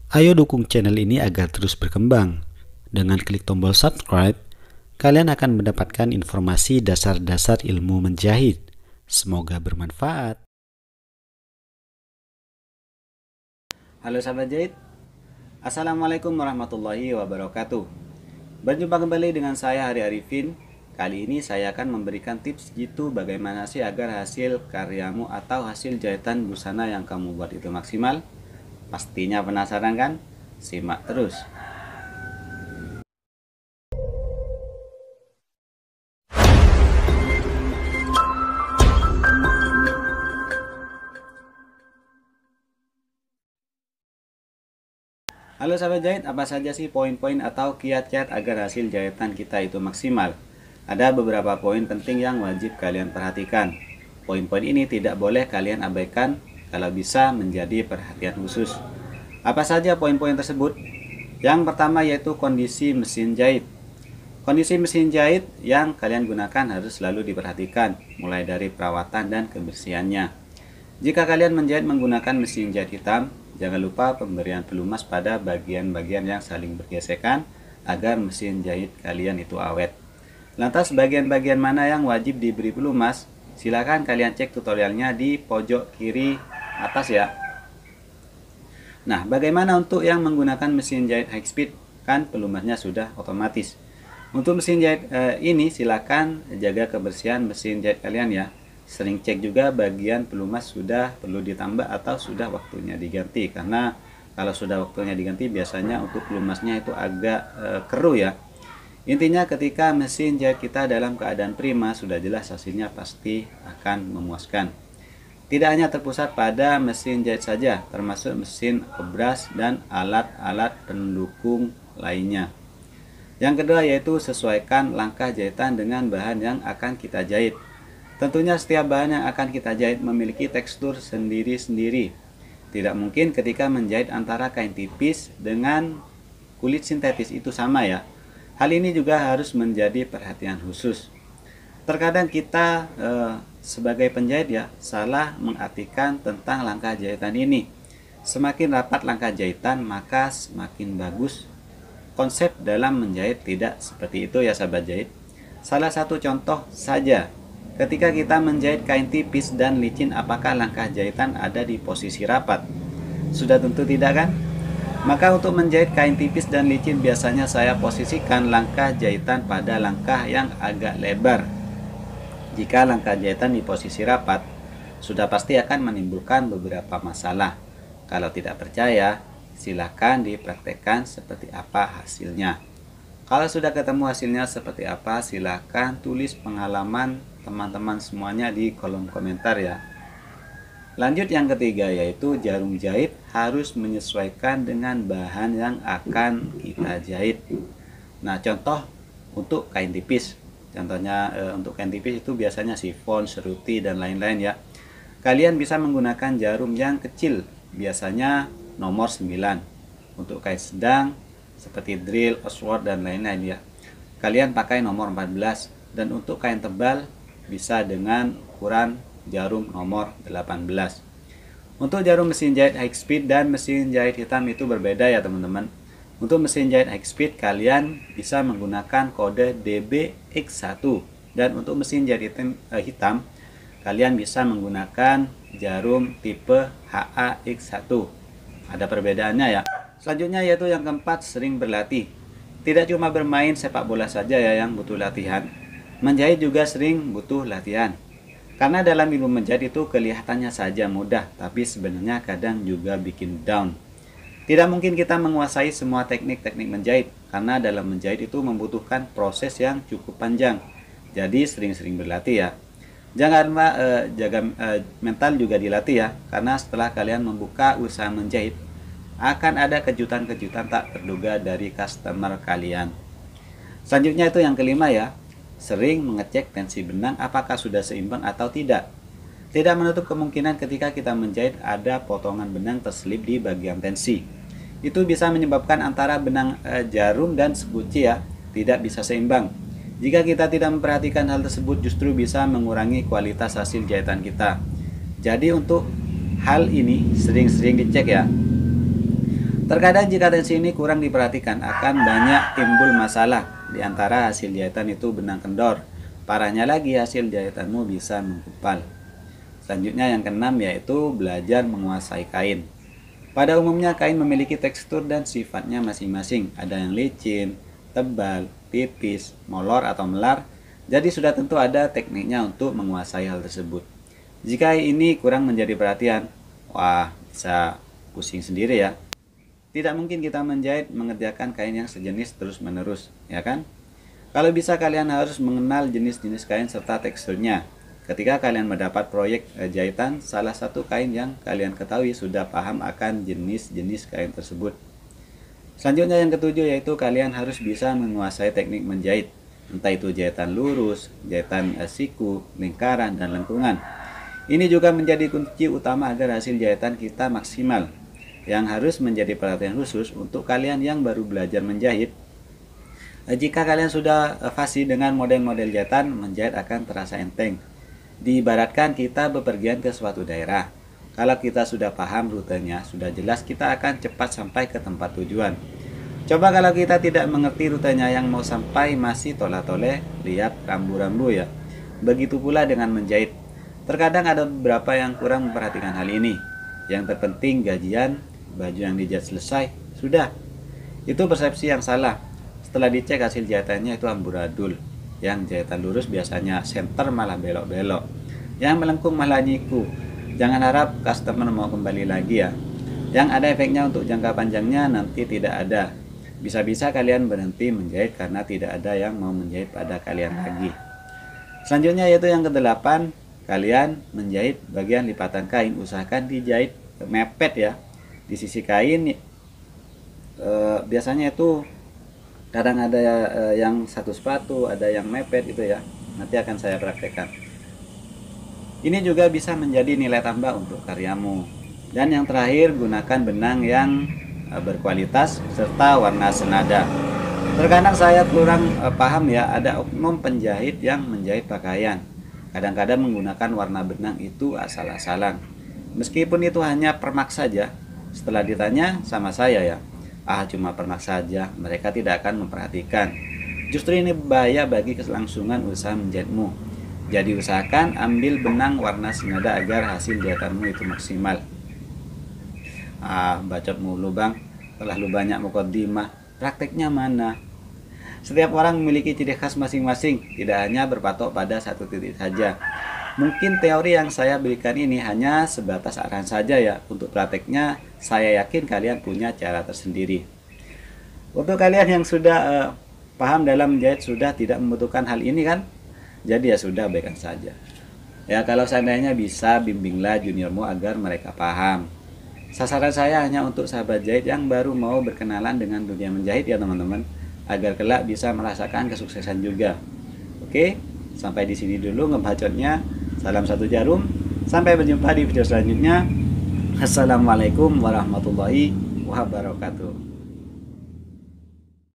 Ayo dukung channel ini agar terus berkembang. Dengan klik tombol subscribe, kalian akan mendapatkan informasi dasar-dasar ilmu menjahit. Semoga bermanfaat. Halo sahabat jahit, Assalamualaikum warahmatullahi wabarakatuh. Berjumpa kembali dengan saya Hari Arifin. Kali ini saya akan memberikan tips gitu bagaimana sih agar hasil karyamu atau hasil jahitan busana yang kamu buat itu maksimal. Pastinya penasaran kan? Simak terus. Halo sahabat jahit, apa saja sih poin-poin atau kiat-kiat agar hasil jahitan kita itu maksimal? Ada beberapa poin penting yang wajib kalian perhatikan. Poin-poin ini tidak boleh kalian abaikan, kalau bisa menjadi perhatian khusus. Apa saja poin-poin tersebut? Yang pertama yaitu kondisi mesin jahit. Kondisi mesin jahit yang kalian gunakan harus selalu diperhatikan, mulai dari perawatan dan kebersihannya. Jika kalian menjahit menggunakan mesin jahit hitam, jangan lupa pemberian pelumas pada bagian-bagian yang saling bergesekan agar mesin jahit kalian itu awet. Lantas bagian-bagian mana yang wajib diberi pelumas? Silakan kalian cek tutorialnya di pojok kiri atas ya. Nah, bagaimana untuk yang menggunakan mesin jahit high speed? Kan pelumasnya sudah otomatis. Untuk mesin jahit ini silakan jaga kebersihan mesin jahit kalian ya. Sering cek juga bagian pelumas sudah perlu ditambah atau sudah waktunya diganti, karena kalau sudah waktunya diganti biasanya untuk pelumasnya itu agak keruh ya. Intinya ketika mesin jahit kita dalam keadaan prima, sudah jelas hasilnya pasti akan memuaskan. Tidak hanya terpusat pada mesin jahit saja, termasuk mesin obras dan alat-alat pendukung lainnya. Yang kedua yaitu sesuaikan langkah jahitan dengan bahan yang akan kita jahit. Tentunya setiap bahan yang akan kita jahit memiliki tekstur sendiri-sendiri. Tidak mungkin ketika menjahit antara kain tipis dengan kulit sintetis itu sama ya. Hal ini juga harus menjadi perhatian khusus. Terkadang kita sebagai penjahit ya salah mengartikan tentang langkah jahitan ini. Semakin rapat langkah jahitan maka semakin bagus. Konsep dalam menjahit tidak seperti itu ya sahabat jahit. Salah satu contoh saja. Ketika kita menjahit kain tipis dan licin, apakah langkah jahitan ada di posisi rapat? Sudah tentu tidak kan? Maka untuk menjahit kain tipis dan licin biasanya saya posisikan langkah jahitan pada langkah yang agak lebar. Jika langkah jahitan di posisi rapat, sudah pasti akan menimbulkan beberapa masalah. Kalau tidak percaya, silakan dipraktekkan seperti apa hasilnya. Kalau sudah ketemu hasilnya seperti apa, silakan tulis pengalaman teman-teman semuanya di kolom komentar ya. Lanjut yang ketiga yaitu jarum jahit harus menyesuaikan dengan bahan yang akan kita jahit. Nah, contoh untuk kain tipis. Contohnya untuk kain tipis itu biasanya sifon, seruti dan lain-lain ya. Kalian bisa menggunakan jarum yang kecil, biasanya nomor 9. Untuk kain sedang seperti drill, Oxford dan lain-lain ya, kalian pakai nomor 14. Dan untuk kain tebal bisa dengan ukuran jarum nomor 18. Untuk jarum mesin jahit high speed dan mesin jahit hitam itu berbeda ya teman-teman. Untuk mesin jahit high speed kalian bisa menggunakan kode DBX1, dan untuk mesin jahit hitam kalian bisa menggunakan jarum tipe HAX1. Ada perbedaannya ya. Selanjutnya yaitu yang keempat, sering berlatih. Tidak cuma bermain sepak bola saja ya yang butuh latihan. Menjahit juga sering butuh latihan. Karena dalam ilmu menjahit itu kelihatannya saja mudah, tapi sebenarnya kadang juga bikin down. Tidak mungkin kita menguasai semua teknik-teknik menjahit, karena dalam menjahit itu membutuhkan proses yang cukup panjang. Jadi sering-sering berlatih ya. Jangan lupa jaga mental juga dilatih ya, karena setelah kalian membuka usaha menjahit, akan ada kejutan-kejutan tak terduga dari customer kalian. Selanjutnya itu yang kelima ya, sering mengecek tensi benang apakah sudah seimbang atau tidak. Tidak menutup kemungkinan ketika kita menjahit ada potongan benang terselip di bagian tensi. Itu bisa menyebabkan antara benang jarum dan sekuci ya tidak bisa seimbang. Jika kita tidak memperhatikan hal tersebut justru bisa mengurangi kualitas hasil jahitan kita. Jadi untuk hal ini sering-sering dicek ya. Terkadang jika tensi ini kurang diperhatikan akan banyak timbul masalah. Di antara hasil jahitan itu benang kendor. Parahnya lagi hasil jahitanmu bisa menggumpal. Selanjutnya yang keenam yaitu belajar menguasai kain. Pada umumnya kain memiliki tekstur dan sifatnya masing-masing. Ada yang licin, tebal, tipis, molor atau melar. Jadi sudah tentu ada tekniknya untuk menguasai hal tersebut. Jika ini kurang menjadi perhatian, wah bisa pusing sendiri ya. Tidak mungkin kita menjahit mengerjakan kain yang sejenis terus-menerus, ya kan? Kalau bisa kalian harus mengenal jenis-jenis kain serta teksturnya. Ketika kalian mendapat proyek jahitan, salah satu kain yang kalian ketahui sudah paham akan jenis-jenis kain tersebut. Selanjutnya yang ketujuh yaitu kalian harus bisa menguasai teknik menjahit. Entah itu jahitan lurus, jahitan siku, lingkaran, dan lengkungan. Ini juga menjadi kunci utama agar hasil jahitan kita maksimal. Yang harus menjadi perhatian khusus untuk kalian yang baru belajar menjahit. Jika kalian sudah fasih dengan model-model jahitan, menjahit akan terasa enteng. Diibaratkan kita bepergian ke suatu daerah. Kalau kita sudah paham rutenya, sudah jelas kita akan cepat sampai ke tempat tujuan. Coba kalau kita tidak mengerti rutenya yang mau sampai masih tolak-toleh, lihat rambu-rambu ya. Begitu pula dengan menjahit. Terkadang ada beberapa yang kurang memperhatikan hal ini. Yang terpenting gajian, baju yang dijahit selesai, sudah. Itu persepsi yang salah. Setelah dicek hasil jahitannya itu amburadul. Yang jahitan lurus biasanya center malah belok-belok. Yang melengkung malah nyiku. Jangan harap customer mau kembali lagi ya. Yang ada efeknya untuk jangka panjangnya nanti tidak ada. Bisa-bisa kalian berhenti menjahit karena tidak ada yang mau menjahit pada kalian lagi. Selanjutnya yaitu yang kedelapan, kalian menjahit bagian lipatan kain, usahakan dijahit mepet ya. Di sisi kain biasanya itu kadang ada yang satu sepatu, ada yang mepet itu ya. Nanti akan saya praktekkan. Ini juga bisa menjadi nilai tambah untuk karyamu. Dan yang terakhir, gunakan benang yang berkualitas serta warna senada. Terkadang saya kurang paham ya, ada oknum penjahit yang menjahit pakaian. Kadang-kadang menggunakan warna benang itu asal-asalan. Meskipun itu hanya permak saja. Setelah ditanya sama saya ya, cuma permak saja, mereka tidak akan memperhatikan. Justru ini bahaya bagi kelangsungan usaha menjahitmu. Jadi usahakan ambil benang warna senada agar hasil jahitanmu itu maksimal. Bacot mulu bang, telah lu banyak mukaddimah, prakteknya mana? Setiap orang memiliki ciri khas masing-masing, tidak hanya berpatok pada satu titik saja. Mungkin teori yang saya berikan ini hanya sebatas arahan saja ya. Untuk prakteknya, saya yakin kalian punya cara tersendiri. Untuk kalian yang sudah paham dalam menjahit, sudah tidak membutuhkan hal ini kan? Jadi ya sudah, baikkan saja. Ya kalau seandainya bisa, bimbinglah juniormu agar mereka paham. Sasaran saya hanya untuk sahabat jahit yang baru mau berkenalan dengan dunia menjahit ya teman-teman. Agar kelak bisa merasakan kesuksesan juga. Oke, sampai di sini dulu ngebacotnya. Salam satu jarum. Sampai berjumpa di video selanjutnya. Assalamualaikum warahmatullahi wabarakatuh.